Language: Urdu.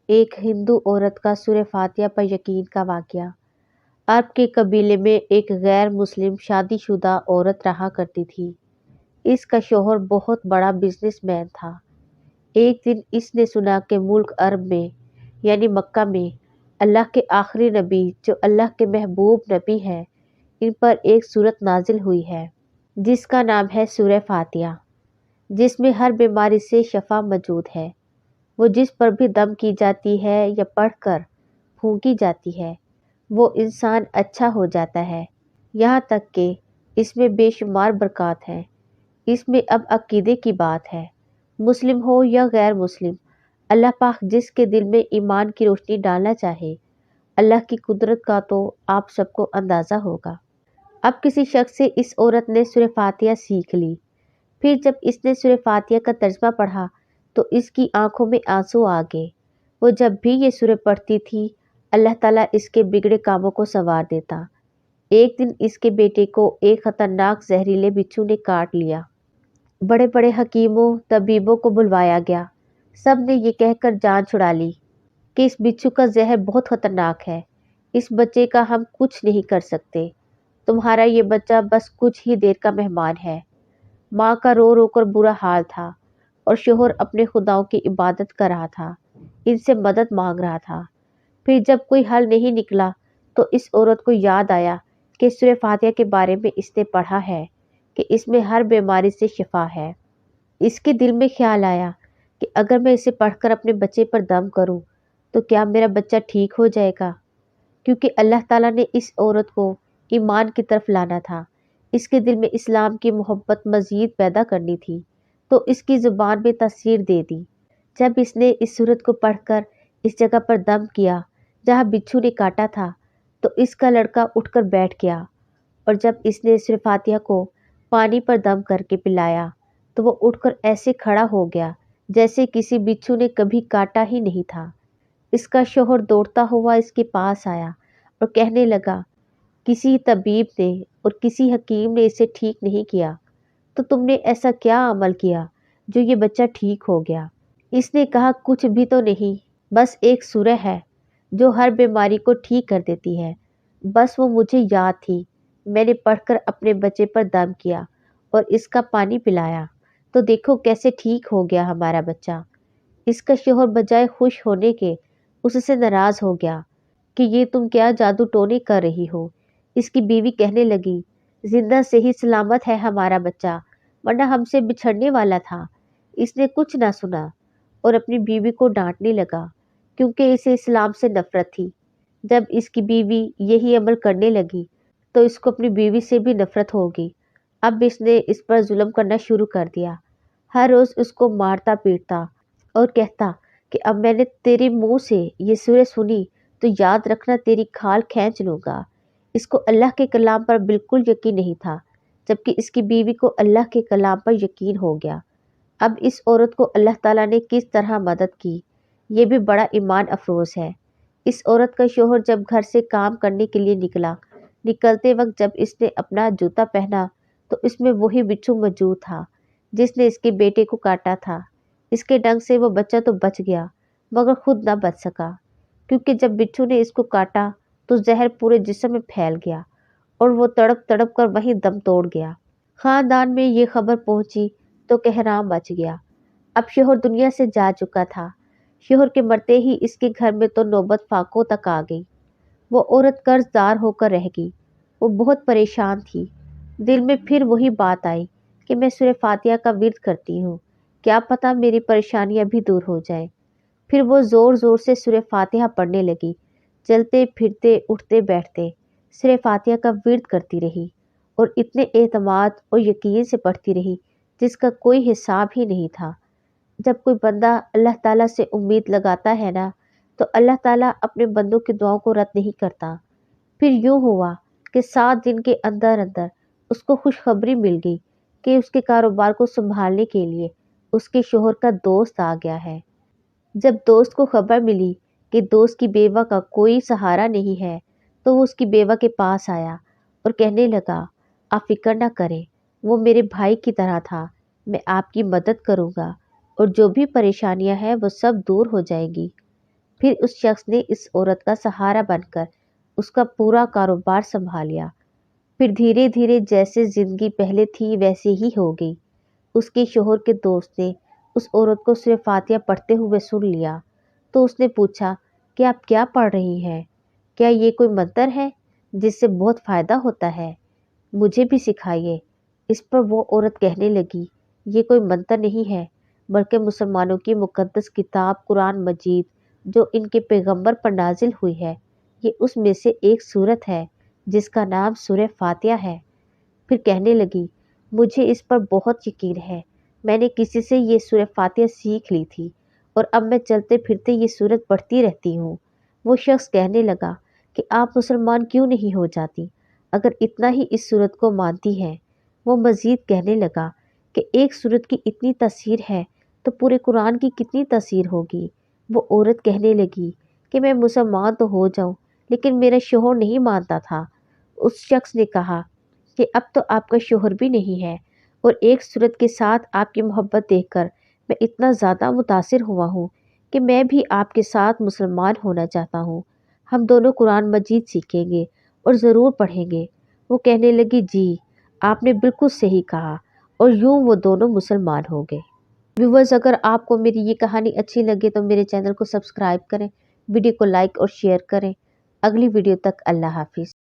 ایک ہندو عورت کا سورہ فاتحہ پر یقین کا واقعہ۔ عرب کے قبیلے میں ایک غیر مسلم شادی شدہ عورت رہا کرتی تھی۔ اس کا شوہر بہت بڑا بزنس مین تھا۔ ایک دن اس نے سنا کہ ملک عرب میں یعنی مکہ میں اللہ کے آخری نبی جو اللہ کے محبوب نبی ہیں ان پر ایک سورت نازل ہوئی ہے جس کا نام ہے سورہ فاتحہ، جس میں ہر بیماری سے شفا موجود ہے۔ وہ جس پر بھی دم کی جاتی ہے یا پڑھ کر پھونکی جاتی ہے وہ انسان اچھا ہو جاتا ہے، یہاں تک کہ اس میں بے شمار برکات ہیں۔ اس میں اب عقیدے کی بات ہے، مسلم ہو یا غیر مسلم، اللہ پاک جس کے دل میں ایمان کی روشنی ڈالنا چاہے، اللہ کی قدرت کا تو آپ سب کو اندازہ ہوگا۔ اب کسی شخص سے اس عورت نے سورہ فاتحہ سیکھ لی۔ پھر جب اس نے سورہ فاتحہ کا ترجمہ پڑھا تو اس کی آنکھوں میں آنسو آ گئے۔ وہ جب بھی یہ سورہ پڑھتی تھی اللہ تعالیٰ اس کے بگڑے کاموں کو سنوار دیتا۔ ایک دن اس کے بیٹے کو ایک خطرناک زہریلے بچھو نے کاٹ لیا۔ بڑے بڑے حکیموں طبیبوں کو بلوایا گیا، سب نے یہ کہہ کر جان چھڑا لی کہ اس بچھو کا زہر بہت خطرناک ہے، اس بچے کا ہم کچھ نہیں کر سکتے، تمہارا یہ بچہ بس کچھ ہی دیر کا مہمان ہے۔ ماں کا رو رو کر برا حال تھا اور شوہر اپنے خداؤں کی عبادت کر رہا تھا، ان سے مدد مانگ رہا تھا۔ پھر جب کوئی حل نہیں نکلا تو اس عورت کو یاد آیا کہ سورہ فاتحہ کے بارے میں اس نے پڑھا ہے کہ اس میں ہر بیماری سے شفا ہے۔ اس کے دل میں خیال آیا کہ اگر میں اسے پڑھ کر اپنے بچے پر دم کروں تو کیا میرا بچہ ٹھیک ہو جائے گا؟ کیونکہ اللہ تعالیٰ نے اس عورت کو ایمان کی طرف لانا تھا، اس کے دل میں اسلام کی محبت مزید پیدا کرنی تھی، تو اس کی زبان میں تاثیر دے دی۔ جب اس نے اس سورت کو پڑھ کر اس جگہ پر دم کیا جہاں بچھو نے کاٹا تھا تو اس کا لڑکا اٹھ کر بیٹھ گیا، اور جب اس نے سورہ فاتحہ کو پانی پر دم کر کے پلایا تو وہ اٹھ کر ایسے کھڑا ہو گیا جیسے کسی بچھو نے کبھی کاٹا ہی نہیں تھا۔ اس کا شوہر دوڑتا ہوا اس کے پاس آیا اور کہنے لگا، کسی طبیب نے اور کسی حکیم نے اسے ٹھیک نہیں کیا، تو تم نے ایسا کیا عمل کیا جو یہ بچہ ٹھیک ہو گیا؟ اس نے کہا، کچھ بھی تو نہیں، بس ایک سورہ ہے جو ہر بیماری کو ٹھیک کر دیتی ہے، بس وہ مجھے یاد تھی، میں نے پڑھ کر اپنے بچے پر دم کیا اور اس کا پانی پلایا، تو دیکھو کیسے ٹھیک ہو گیا ہمارا بچہ۔ اس کا شوہر بجائے خوش ہونے کے اس سے ناراض ہو گیا کہ یہ تم کیا جادو ٹونے کر رہی ہو۔ اس کی بیوی کہنے لگی، زندہ صحیح سلامت ہے ہمارا بچہ، ورنہ ہم سے بچھڑنے والا تھا۔ اس نے کچھ نہ سنا اور اپنی بیوی کو ڈانٹنے لگا کیونکہ اسے اسلام سے نفرت تھی۔ جب اس کی بیوی یہی عمل کرنے لگی تو اس کو اپنی بیوی سے بھی نفرت ہوگی۔ اب اس نے اس پر ظلم کرنا شروع کر دیا، ہر روز اس کو مارتا پیٹتا اور کہتا کہ اب میں نے تیرے منہ سے یہ سورہ سنی تو یاد رکھنا تیری کھال کھینچ لوں گا۔ اس کو اللہ کے کلام پر بالکل یقین نہیں تھا، جبکہ اس کی بیوی کو اللہ کے کلام پر یقین ہو گیا۔ اب اس عورت کو اللہ تعالیٰ نے کس طرح مدد کی، یہ بھی بڑا ایمان افروز ہے۔ اس عورت کا شوہر جب گھر سے کام کرنے کے لیے نکلتے وقت جب اس نے اپنا جوتا پہنا تو اس میں وہی بچھو موجود تھا جس نے اس کے بیٹے کو کاٹا تھا۔ اس کے ڈنگ سے وہ بچہ تو بچ گیا مگر خود نہ بچ سکا، کیونکہ جب بچھو نے اس کو کاٹا تو زہر پورے جسم میں پھیل گیا اور وہ تڑپ تڑپ کر وہیں دم توڑ گیا۔ خاندان میں یہ خبر پہنچی تو کہرام مچ گیا۔ اب شوہر دنیا سے جا چکا تھا۔ شوہر کے مرتے ہی اس کے گھر میں تو نوبت فاقوں تک آ گئی۔ وہ عورت قرض دار ہو کر رہ گئی۔ وہ بہت پریشان تھی۔ دل میں پھر وہی بات آئی کہ میں سورہ فاتحہ کا ورد کرتی ہوں، کیا پتہ میری پریشانیاں بھی دور ہو جائیں۔ پھر وہ زور زور سے سورہ فاتحہ پڑھنے لگی، چلتے پھرتے اٹھتے بیٹھتے سورہ فاتحہ کا ورد کرتی رہی اور اتنے اعتماد اور یقین سے پڑھتی رہی جس کا کوئی حساب ہی نہیں تھا۔ جب کوئی بندہ اللہ تعالیٰ سے امید لگاتا ہے نا تو اللہ تعالیٰ اپنے بندوں کی دعاؤں کو رد نہیں کرتا۔ پھر یوں ہوا کہ 7 دن کے اندر اندر اس کو خوشخبری مل گئی کہ اس کے کاروبار کو سنبھالنے کے لیے اس کے شوہر کا دوست آ گیا ہے۔ جب دوست کو خبر ملی کہ دوست کی بیوہ کا کوئی سہارا نہیں ہے تو وہ اس کی بیوہ کے پاس آیا اور کہنے لگا، آپ فکر نہ کریں، وہ میرے بھائی کی طرح تھا، میں آپ کی مدد کروں گا اور جو بھی پریشانیاں ہیں وہ سب دور ہو جائے گی۔ پھر اس شخص نے اس عورت کا سہارا بن کر اس کا پورا کاروبار سنبھال لیا۔ پھر دھیرے دھیرے جیسے زندگی پہلے تھی ویسے ہی ہو گئی۔ اس کے شوہر کے دوست نے اس عورت کو سورہ فاتحہ پڑھتے ہوئے سن لیا تو اس نے پوچھا کہ آپ کیا پڑھ رہی ہیں؟ کیا یہ کوئی منتر ہے جس سے بہت فائدہ ہوتا ہے؟ مجھے بھی سکھائیے۔ اس پر وہ عورت کہنے لگی، یہ کوئی منتر نہیں ہے بلکہ مسلمانوں کی مقدس کتاب قرآن مجید جو ان کے پیغمبر پر نازل ہوئی ہے، یہ اس میں سے ایک سورت ہے جس کا نام سورہ فاتحہ ہے۔ پھر کہنے لگی، مجھے اس پر بہت یقین ہے، میں نے کسی سے یہ سورہ فاتحہ سیکھ لی تھی اور اب میں چلتے پھرتے یہ سورت پڑھتی رہتی ہوں۔ وہ شخص کہنے لگا کہ آپ مسلمان کیوں نہیں ہو جاتی اگر اتنا ہی اس سورت کو مانتی ہیں؟ وہ مزید کہنے لگا کہ ایک سورت کی اتنی تاثیر ہے تو پورے قرآن کی کتنی تاثیر ہوگی۔ وہ عورت کہنے لگی کہ میں مسلمان تو ہو جاؤں لیکن میرا شوہر نہیں مانتا تھا۔ اس شخص نے کہا کہ اب تو آپ کا شوہر بھی نہیں ہے اور ایک سورت کے ساتھ آپ کی محبت دیکھ کر میں اتنا زیادہ متاثر ہوا ہوں کہ میں بھی آپ کے ساتھ مسلمان ہونا چاہتا ہوں۔ ہم دونوں قرآن مجید سیکھیں گے اور ضرور پڑھیں گے۔ وہ کہنے لگی، جی آپ نے بالکل صحیح کہا، اور یوں وہ دونوں مسلمان ہو گئے۔ ویورز، اگر آپ کو میری یہ کہانی اچھی لگے تو میرے چینل کو سبسکرائب کریں، ویڈیو کو لائک اور شیئر کریں۔ اگلی ویڈیو تک اللہ حافظ۔